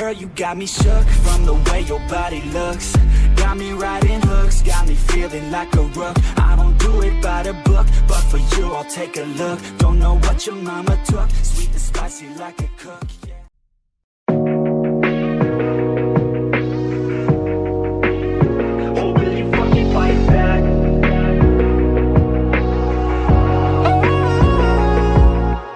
Girl, you got me shook from the way your body looks. Got me riding hooks, got me feeling like a rook. I don't do it by the book, but for you I'll take a look. Don't know what your mama took, sweet and spicy like a cook, yeah. Oh, will you fucking fight back?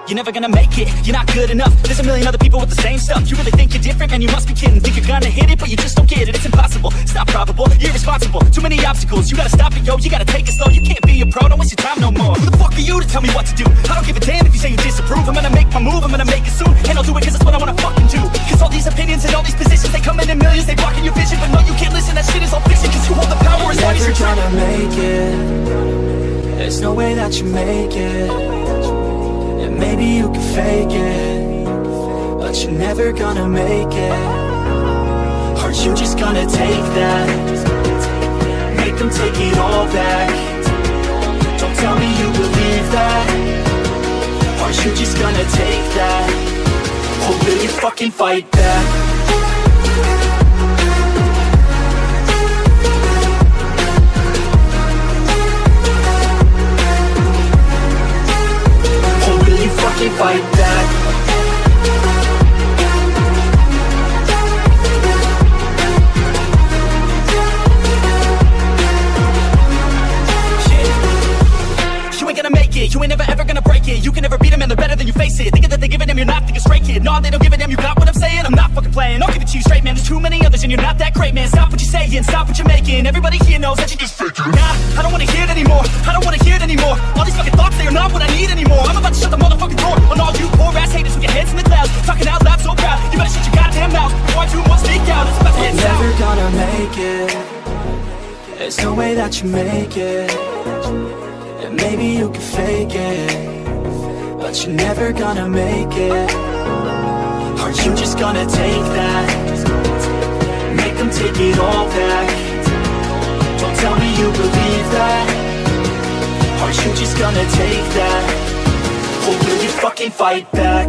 You're never gonna make it, you're not good enough. There's a million other people with the same stuff. You really think you're different, man, you must be kidding. Think you're gonna hit it, but you just don't get it. It's impossible, it's not probable, you're irresponsible. Too many obstacles, you gotta stop it, yo. You gotta take it slow, you can't be a pro, don't waste your time no more. Who the fuck are you to tell me what to do? I don't give a damn if you say you disapprove. I'm gonna make my move, I'm gonna make it soon. And I'll do it cause it's what I wanna fucking do. Cause all these opinions and all these positions, they come in millions, they blocking your vision. But no, you can't listen, that shit is all fiction. Cause you hold the power as long as you're trying to make it. There's no way that you make it. And maybe you can fake it, but you're never gonna make it. Aren't you just gonna take that? Make them take it all back. Don't tell me you believe that. Aren't you just gonna take that? Or will you fucking fight back? Fucking fight back. You ain't gonna make it, you ain't never ever gonna break it. You can never beat them and they're better than you face it. Thinking that they give a damn, you're not thinking straight, kid. No, they don't give a damn, you got what I'm saying. I'm not fucking playing, I'll give it to you straight, man. There's too many others and you're not that great, man. Stop what you're saying, stop what you're making. Everybody here knows that you just fake it. Nah, I don't wanna hear it anymore, I don't wanna hear it anymore. All these fucking thoughts, they are not what I need anymore. I'm about to shut the motherfucking door on all you poor ass haters with your heads in the clouds. Talking out loud so proud, you better shut your goddamn mouth before I do more speak out. It's about to get down. You're never gonna make it. There's no way that you make it. And maybe you can fake it, but you're never gonna make it. Aren't you just gonna take that? Make them take it all back. Don't tell me you believe that. Aren't you just gonna take that? Or will you fucking fight back?